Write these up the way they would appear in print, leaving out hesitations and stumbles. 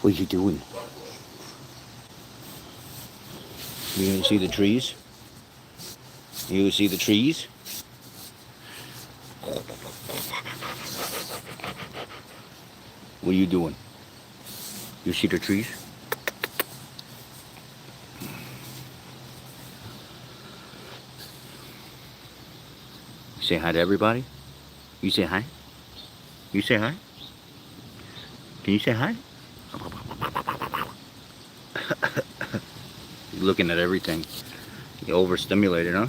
What are you doing? You gonna see the trees? You gonna see the trees? What are you doing? You see the trees? Say hi to everybody. You say hi? You say hi? Can you say hi? You're looking at everything. You're overstimulated, huh?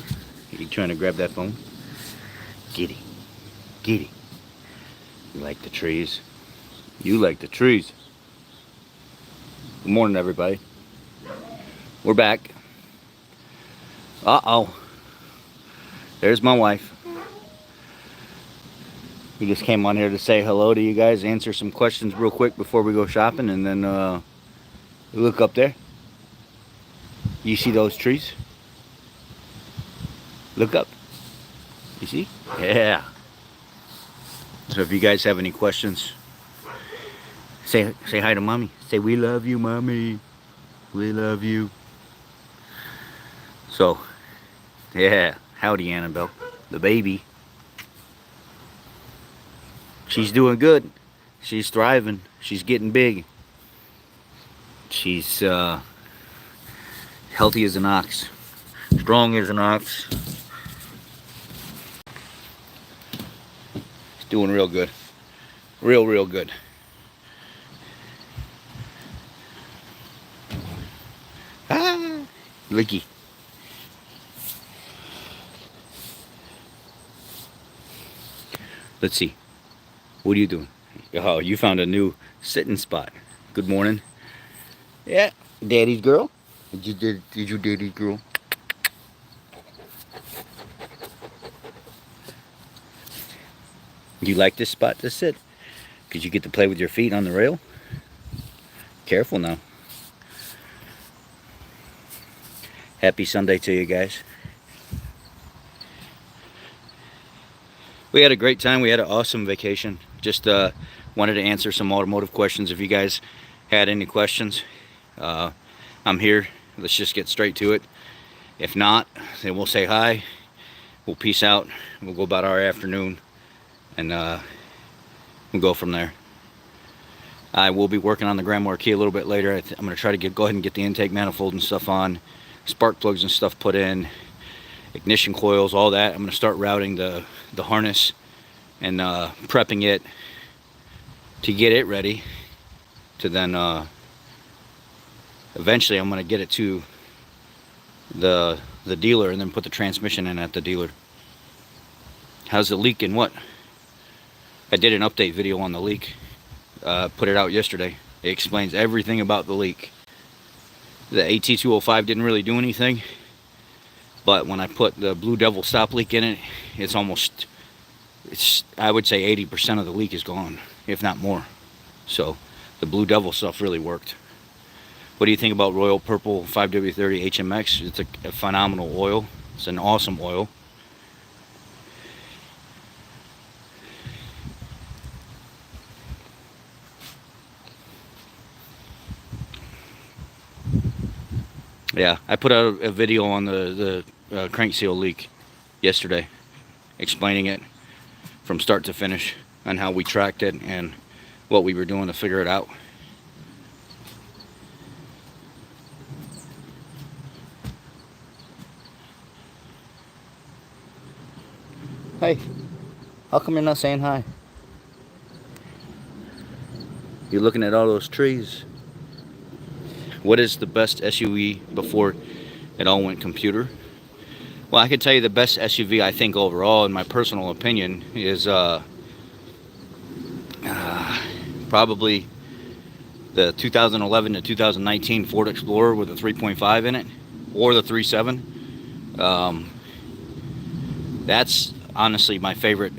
You trying to grab that phone? Giddy. Giddy. You like the trees? You like the trees. Good morning, everybody. We're back. Uh-oh. There's my wife. We just came on here to say hello to you guys, answer some questions real quick before we go shopping, and then look up there. You see those trees? Look up. You see? Yeah. So if you guys have any questions, say hi to mommy. Say we love you, mommy. We love you. So, yeah. Howdy, Annabelle. The baby. She's doing good. She's thriving. She's getting big. She's healthy as an ox. Strong as an ox. She's doing real good. Real good. Ah, Licky. Let's see. What are you doing? Oh, you found a new sitting spot. Good morning. Yeah, daddy's girl. Did you daddy's girl? You like this spot to sit? Because you get to play with your feet on the rail. Careful now. Happy Sunday to you guys. We had a great time. We had an awesome vacation. Just wanted to answer some automotive questions. If you guys had any questions, I'm here. Let's just get straight to it. If not, then we'll say hi. We'll peace out. We'll go about our afternoon, and we'll go from there. I will be working on the Grand Marquis a little bit later. I'm going to try to go ahead and get the intake manifold and stuff on, spark plugs and stuff put in, ignition coils, all that. I'm going to start routing the harness and prepping it to get it ready to then eventually I'm going to get it to the dealer and then put the transmission in at the dealer. How's the leak and what? I did an update video on the leak. Put it out yesterday. It explains everything about the leak. The AT205 didn't really do anything, but when I put the Blue Devil stop leak in it, I would say 80% of the leak is gone, if not more. So the Blue Devil stuff really worked. What do you think about Royal Purple 5W30 HMX? It's a phenomenal oil. It's an awesome oil. Yeah, I put out a video on the crank seal leak yesterday, explaining it from start to finish on how we tracked it and what we were doing to figure it out. Hey, how come you're not saying hi? You're looking at all those trees. What is the best SUV before it all went computer? Well, I can tell you the best SUV I think overall, in my personal opinion, is probably the 2011 to 2019 Ford Explorer with a 3.5 in it, or the 3.7. That's honestly my favorite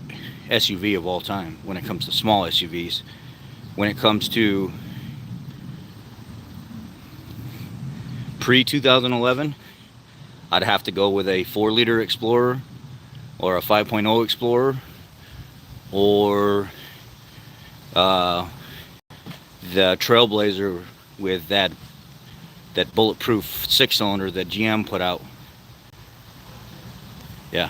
SUV of all time when it comes to small SUVs. When it comes to pre-2011, I'd have to go with a 4-liter Explorer or a 5.0 Explorer or the Trailblazer with that bulletproof 6-cylinder that GM put out. Yeah.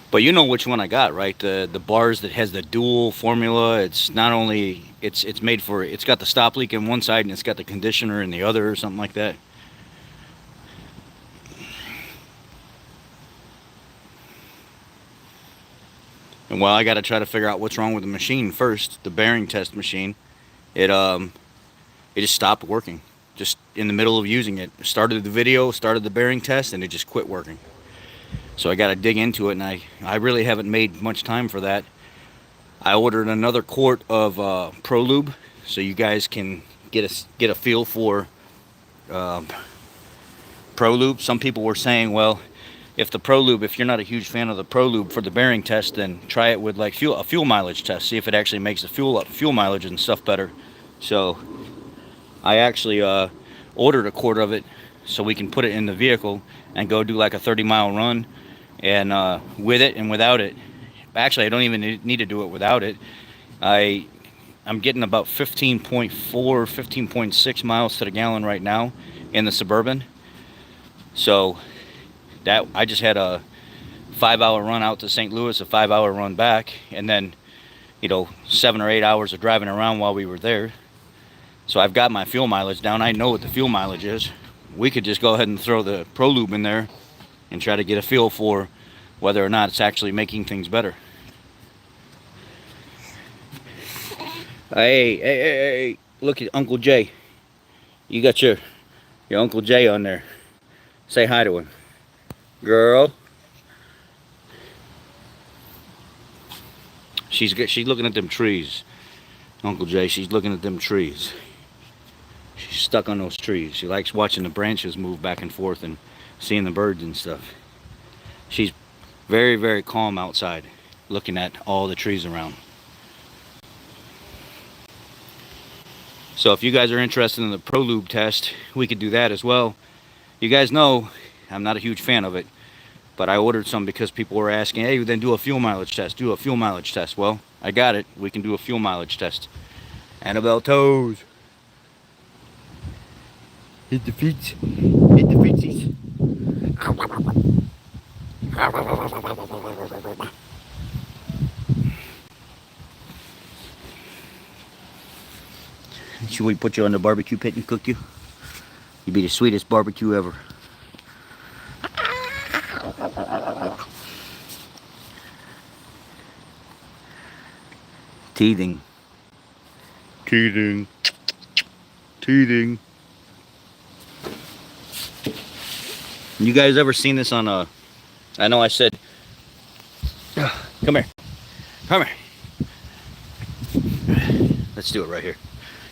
But you know which one I got, right? The bars that has the dual formula. It's not only it's made for, it's got the stop leak in one side and it's got the conditioner in the other, or something like that. And well, I got to try to figure out what's wrong with the machine first. The bearing test machine, it just stopped working. Just in the middle of using it, started the video, started the bearing test, and it just quit working. So I got to dig into it, and I really haven't made much time for that. I ordered another quart of Prolube, so you guys can get a feel for Prolube. Some people were saying, well, if you're not a huge fan of the Prolube for the bearing test, then try it with like a fuel mileage test. See if it actually makes the fuel mileage and stuff better. So I actually ordered a quart of it so we can put it in the vehicle and go do like a 30-mile run. And with it and without it, actually I don't even need to do it without it. I'm getting about 15.4, 15.6 miles to the gallon right now in the Suburban. So that I just had a 5-hour run out to St. Louis, a 5-hour run back, and then 7 or 8 hours of driving around while we were there. So I've got my fuel mileage down. I know what the fuel mileage is. We could just go ahead and throw the Prolube in there and try to get a feel for whether or not it's actually making things better. Hey, look at Uncle Jay. You got your Uncle Jay on there. Say hi to him. Girl. She's looking at them trees. Uncle Jay, she's looking at them trees. She's stuck on those trees. She likes watching the branches move back and forth and seeing the birds and stuff. She's very, very calm outside, looking at all the trees around. So if you guys are interested in the Prolube test, we could do that as well. You guys know I'm not a huge fan of it, but I ordered some because people were asking, hey, then do a fuel mileage test. Do a fuel mileage test. Well, I got it. We can do a fuel mileage test. Annabelle toes. Hit the feet. Hit the feetsies. Should we put you on the barbecue pit and cook you? You'd be the sweetest barbecue ever. Teething. Teething. Teething. You guys ever seen this on a... I know I said... Come here. Come here. Let's do it right here.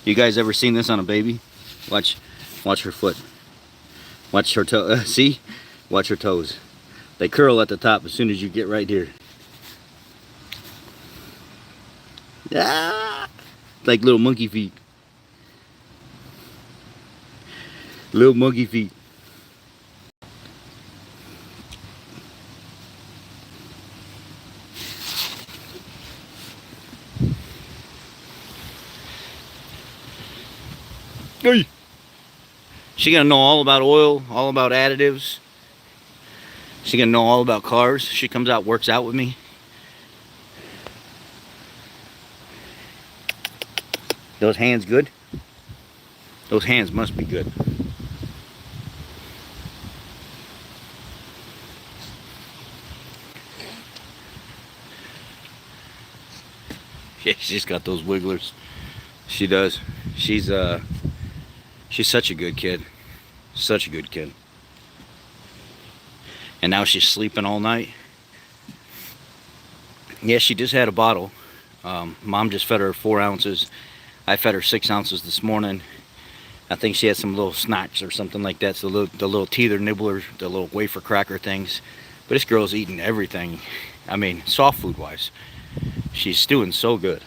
You guys ever seen this on a baby? Watch her foot. Watch her toe. See? Watch her toes. They curl at the top as soon as you get right here. Ah! Like little monkey feet. Little monkey feet. She gonna know all about oil, all about additives. She gonna know all about cars. She comes out, works out with me. Those hands good? Those hands must be good. Yeah, she's got those wigglers. She does. She's such a good kid. Such a good kid. And now she's sleeping all night. Yeah, she just had a bottle. Mom just fed her 4 ounces. I fed her 6 ounces this morning. I think she had some little snacks or something like that. So the little teether nibblers, the little wafer cracker things. But this girl's eating everything. I mean, soft food wise. She's doing so good.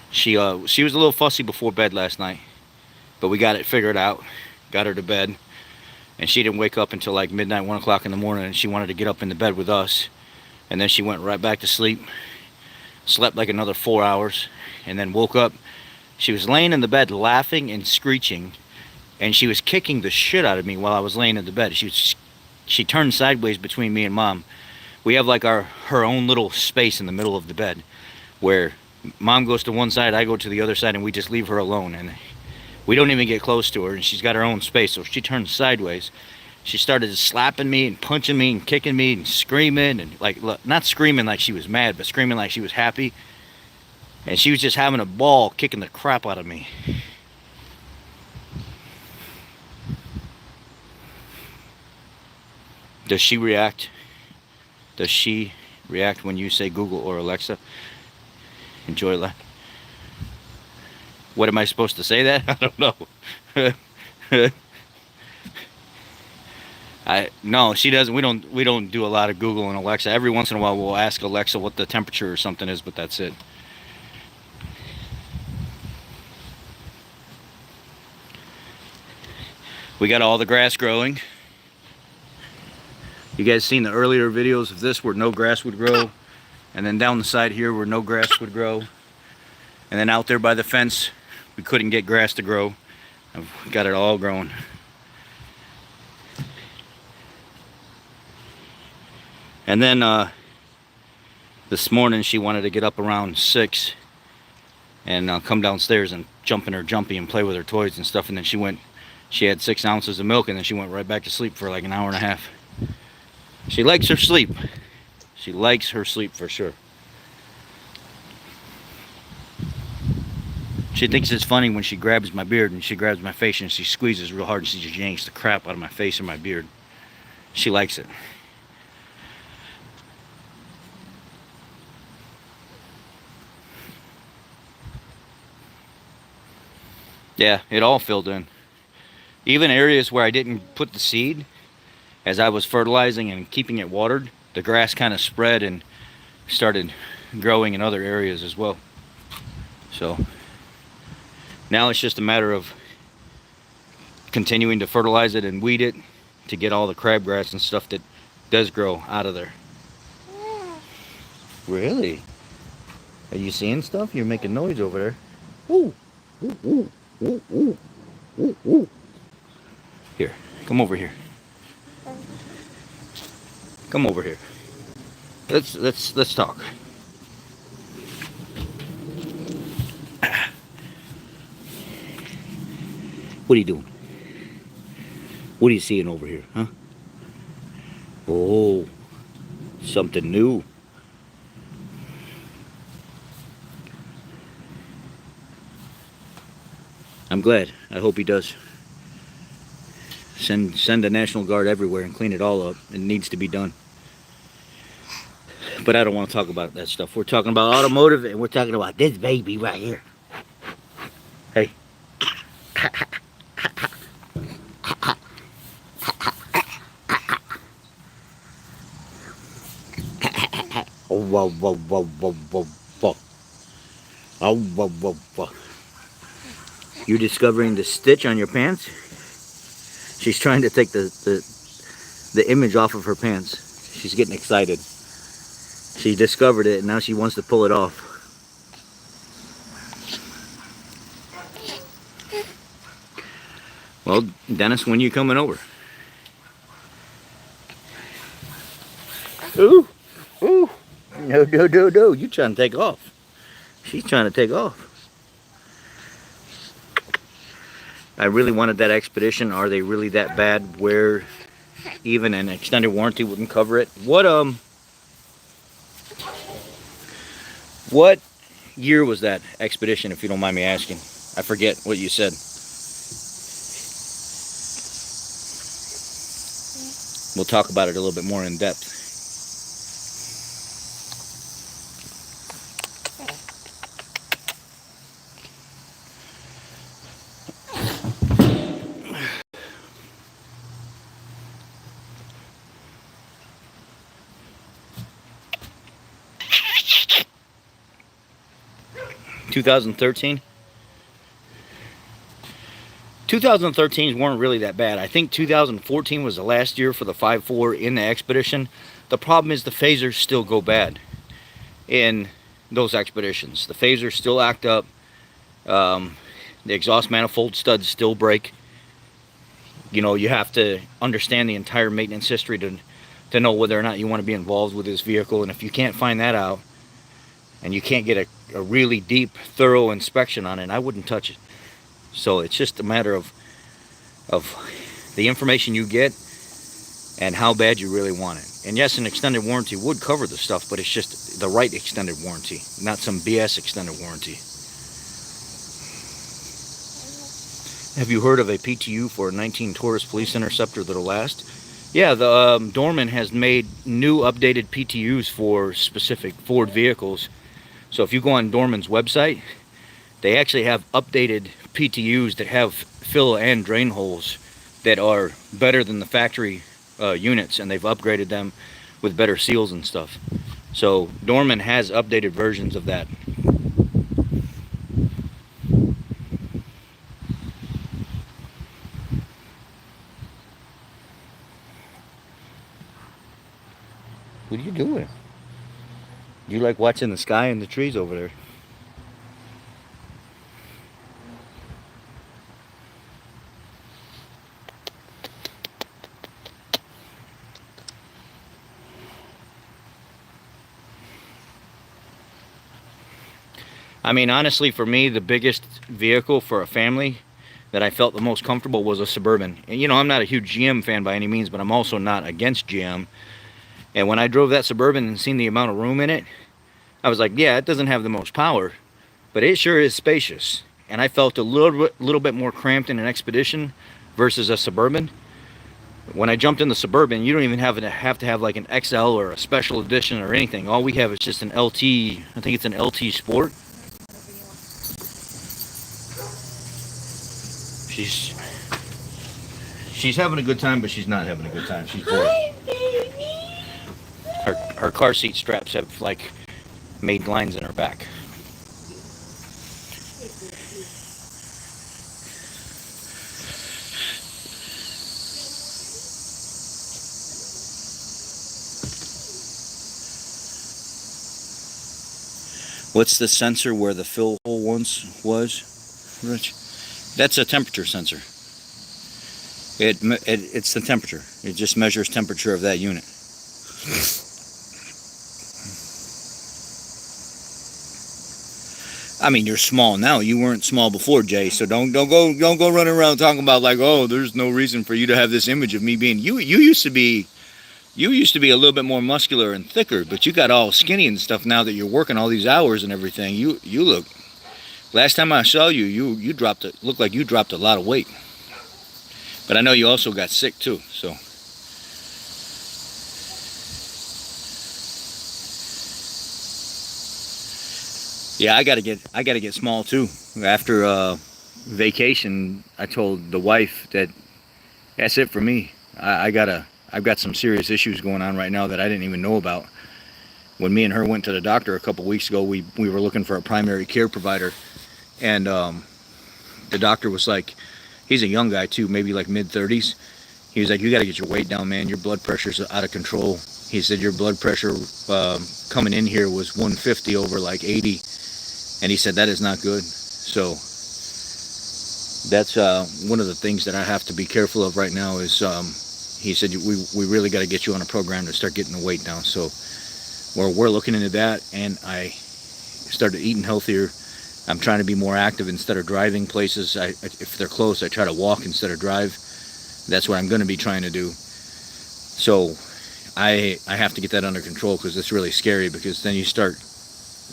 She was a little fussy before bed last night, but we got it figured out, got her to bed, and she didn't wake up until like midnight, 1 o'clock in the morning, and she wanted to get up in the bed with us. And then she went right back to sleep, slept like another 4 hours, and then woke up. She was laying in the bed laughing and screeching, and she was kicking the shit out of me while I was laying in the bed. She turned sideways between me and Mom. We have like her own little space in the middle of the bed where Mom goes to one side, I go to the other side, and we just leave her alone. And we don't even get close to her, and she's got her own space. So she turned sideways. She started slapping me and punching me and kicking me and screaming, and like, not screaming like she was mad, but screaming like she was happy. And she was just having a ball kicking the crap out of me. Does she react? Does she react when you say Google or Alexa? Enjoy life. What am I supposed to say that? I don't know. No, she doesn't. We don't do a lot of Google and Alexa. Every once in a while we'll ask Alexa what the temperature or something is, but that's it. We got all the grass growing. You guys seen the earlier videos of this where no grass would grow, and then down the side here where no grass would grow, and then out there by the fence we couldn't get grass to grow. I've got it all growing. And then this morning she wanted to get up around 6 and come downstairs and jump in her jumpy and play with her toys and stuff, and then she had 6 ounces of milk, and then she went right back to sleep for like an hour and a half. She likes her sleep. She likes her sleep for sure. She thinks it's funny when she grabs my beard and she grabs my face and she squeezes real hard and she just yanks the crap out of my face and my beard. She likes it. Yeah, it all filled in. Even areas where I didn't put the seed, as I was fertilizing and keeping it watered, the grass kind of spread and started growing in other areas as well. So now it's just a matter of continuing to fertilize it and weed it to get all the crabgrass and stuff that does grow out of there. Really? Are you seeing stuff? You're making noise over there. Ooh. Ooh, ooh, ooh, ooh, ooh, ooh. Here, come over here. Come over here. Let's talk. What are you doing? What are you seeing over here, huh? Oh, something new. I'm glad. I hope he does. Send the National Guard everywhere and clean it all up. It needs to be done. But I don't want to talk about that stuff. We're talking about automotive, and we're talking about this baby right here. Hey. Oh, whoa, whoa, whoa, whoa, whoa, whoa. Oh, whoa, whoa, whoa. You discovering the stitch on your pants? She's trying to take the image off of her pants. She's getting excited. She discovered it and now she wants to pull it off. Well, Dennis, when you coming over? Ooh, ooh. No, no, no, no. You trying to take off. She's trying to take off. I really wanted that Expedition. Are they really that bad where even an extended warranty wouldn't cover it? What year was that Expedition, if you don't mind me asking? I forget what you said. We'll talk about it a little bit more in depth. (2013) 2013s weren't really that bad. I think 2014 was the last year for the 5.4 in the Expedition, The problem is the phasers still go bad in those expeditions. The phasers still act up. The exhaust manifold studs still break. You know, you have to understand the entire maintenance history to know whether or not you want to be involved with this vehicle. And if you can't find that out, and you can't get a really deep, thorough inspection on it, I wouldn't touch it. So it's just a matter of the information you get and how bad you really want it. And yes, an extended warranty would cover the stuff, but it's just the right extended warranty, not some BS extended warranty. Have you heard of a PTU for a 19 Taurus Police Interceptor that'll last? Yeah, the Dorman has made new updated PTUs for specific Ford vehicles. So if you go on Dorman's website, they actually have updated PTUs that have fill and drain holes that are better than the factory units, and they've upgraded them with better seals and stuff. So Dorman has updated versions of that. What are you doing? You like watching the sky and the trees over there? I mean, honestly, for me, the biggest vehicle for a family that I felt the most comfortable was a Suburban. And, you know, I'm not a huge GM fan by any means, but I'm also not against GM. And when I drove that Suburban and seen the amount of room in it, I was like, yeah, it doesn't have the most power, but it sure is spacious. And I felt a little bit more cramped in an Expedition versus a Suburban. When I jumped in the Suburban, you don't even have to have like an XL or a special edition or anything. All we have is just an LT, I think it's an LT Sport. She's having a good time, but she's not having a good time. She's bored. Her car seat straps have like made lines in her back. What's the sensor where the fill hole once was, Rich? That's a temperature sensor. It's the temperature. It just measures temperature of that unit. I mean, you're small now. You weren't small before, Jay. So don't go running around talking about like, oh, there's no reason for you to have this image of me being. You used to be a little bit more muscular and thicker, but you got all skinny and stuff now that you're working all these hours and everything. You look. Last time I saw you, you looked like you dropped a lot of weight. But I know you also got sick too, so. Yeah, I gotta get small too. After vacation, I told the wife that that's it for me. I've got some serious issues going on right now that I didn't even know about. When me and her went to the doctor a couple weeks ago, we were looking for a primary care provider. And the doctor was like, he's a young guy too, maybe like mid-30s. He was like, you got to get your weight down, man. Your blood pressure's out of control. He said your blood pressure coming in here was 150 over like 80. And he said that is not good. So that's one of the things that I have to be careful of right now is he said we really got to get you on a program to start getting the weight down. So we're looking into that, and I started eating healthier. I'm trying to be more active instead of driving places. If they're close, I try to walk instead of drive. That's what I'm going to be trying to do. So I have to get that under control because it's really scary, because then you start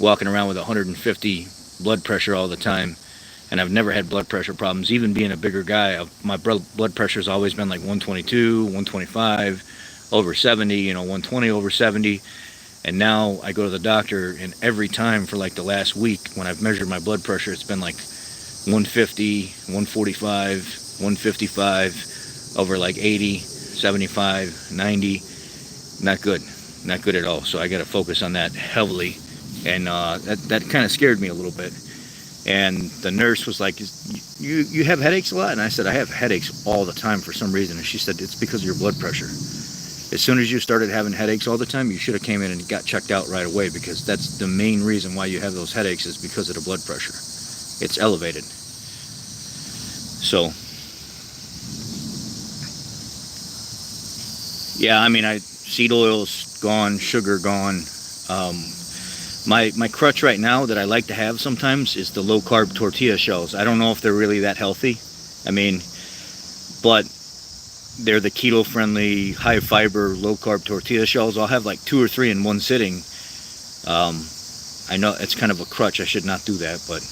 walking around with 150 blood pressure all the time. And I've never had blood pressure problems. Even being a bigger guy, my blood pressure has always been like 122, 125, over 70, 120 over 70. And now I go to the doctor, and every time for like the last week when I've measured my blood pressure, it's been like 150, 145, 155, over like 80, 75, 90. Not good. Not good at all. So I got to focus on that heavily. And that kind of scared me a little bit. And the nurse was like, you have headaches a lot? And I said, I have headaches all the time for some reason. And she said, it's because of your blood pressure. As soon as you started having headaches all the time, you should have came in and got checked out right away, because that's the main reason why you have those headaches, is because of the blood pressure. It's elevated. So, yeah, I mean, seed oil's gone, sugar gone. My crutch right now that I like to have sometimes is the low carb tortilla shells. I don't know if they're really that healthy. I mean, but they're the keto friendly, high fiber, low carb tortilla shells. I'll have like 2 or 3 in one sitting. I know it's kind of a crutch. I should not do that, but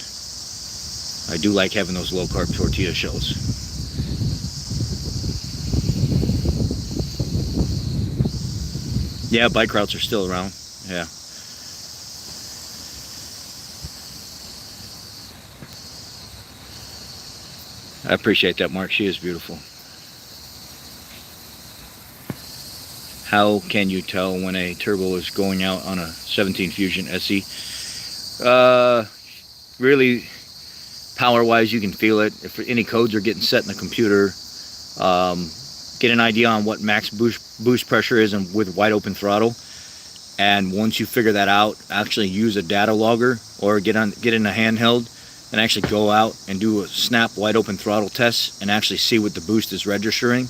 I do like having those low carb tortilla shells. Yeah, bike routes are still around. Yeah. I appreciate that, Mark. She is beautiful. How can you tell when a turbo is going out on a 17 Fusion SE? Really, power-wise, you can feel it. If any codes are getting set in the computer, get an idea on what max boost pressure is and with wide open throttle. And once you figure that out, actually use a data logger or get in a handheld and actually go out and do a snap wide open throttle test and actually see what the boost is registering.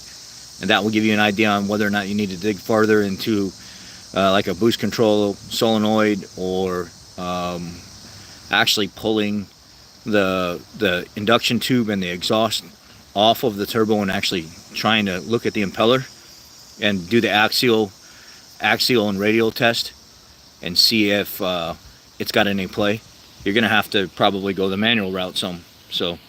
And that will give you an idea on whether or not you need to dig farther into like a boost control solenoid, or actually pulling the induction tube and the exhaust off of the turbo and actually trying to look at the impeller and do the axial and radial test and see if it's got any play. You're gonna have to probably go the manual route some. So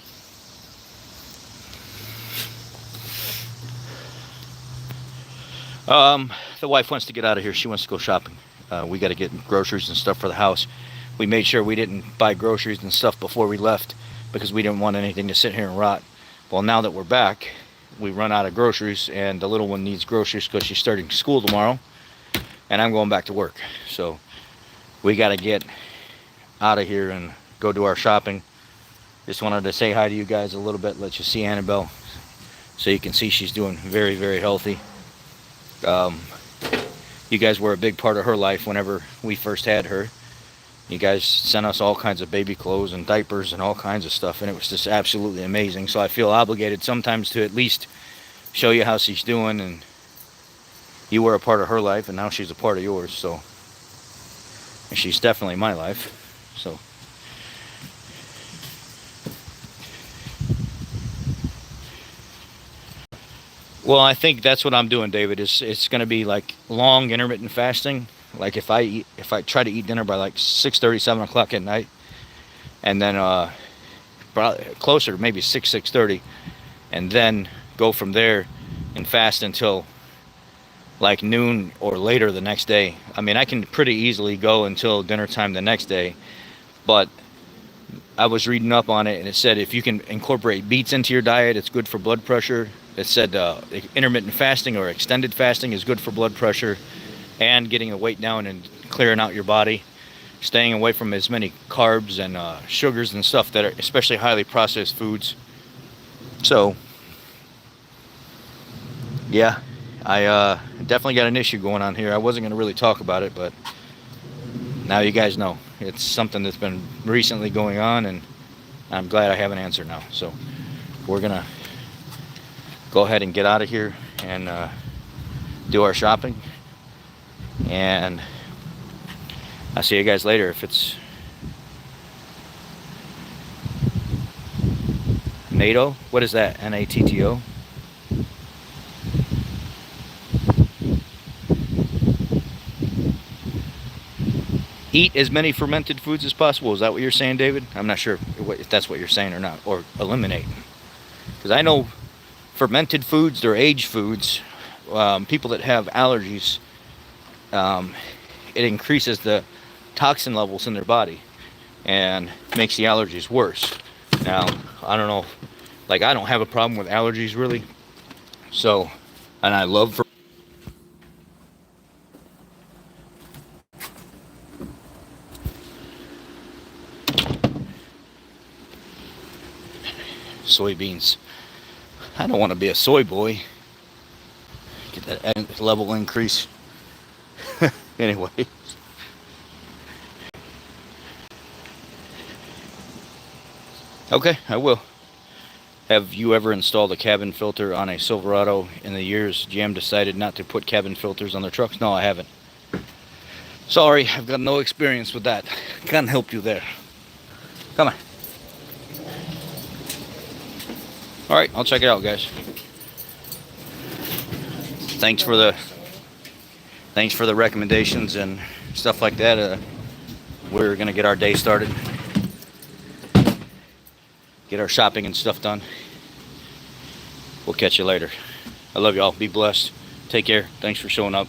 the wife wants to get out of here. She wants to go shopping. We got to get groceries and stuff for the house. We made sure we didn't buy groceries and stuff before we left because we didn't want anything to sit here and rot. Well, now that we're back, we run out of groceries, and the little one needs groceries because she's starting school tomorrow, and I'm going back to work. So we got to get out of here and go do our shopping. Just wanted to say hi to you guys a little bit, let you see Annabelle, so you can see she's doing very, very healthy. You guys were a big part of her life whenever we first had her. You guys sent us all kinds of baby clothes and diapers and all kinds of stuff, and it was just absolutely amazing. So I feel obligated sometimes to at least show you how she's doing, and you were a part of her life, and now she's a part of yours. So, and she's definitely my life. So well, I think that's what I'm doing, David. It's going to be like long intermittent fasting. Like if I try to eat dinner by like 6:30, 7 o'clock at night, and then probably closer, maybe 6:30, and then go from there and fast until like noon or later the next day. I mean, I can pretty easily go until dinner time the next day, but I was reading up on it, and it said if you can incorporate beets into your diet, it's good for blood pressure. It said intermittent fasting or extended fasting is good for blood pressure and getting the weight down and clearing out your body, staying away from as many carbs and sugars and stuff that are especially highly processed foods. So yeah, I definitely got an issue going on here. I wasn't going to really talk about it, but now you guys know. It's something that's been recently going on, and I'm glad I have an answer now. So we're going to go ahead and get out of here and do our shopping. And I'll see you guys later. If it's NATO, what is that? NATTO? Eat as many fermented foods as possible. Is that what you're saying, David? I'm not sure if that's what you're saying or not. Or eliminate. Because I know fermented foods, they're aged foods. People that have allergies, it increases the toxin levels in their body and makes the allergies worse. Now, I don't know, like I don't have a problem with allergies really. So, and I love soybeans. I don't want to be a soy boy. Get That level increase. Anyway. Okay, I will. Have you ever installed a cabin filter on a Silverado in the years GM decided not to put cabin filters on their trucks? No, I haven't. Sorry, I've got no experience with that. Can't help you there. Come on. Alright, I'll check it out, guys. Thanks for the recommendations and stuff like that. We're gonna get our day started. Get our shopping and stuff done. We'll catch you later. I love y'all. Be blessed. Take care. Thanks for showing up.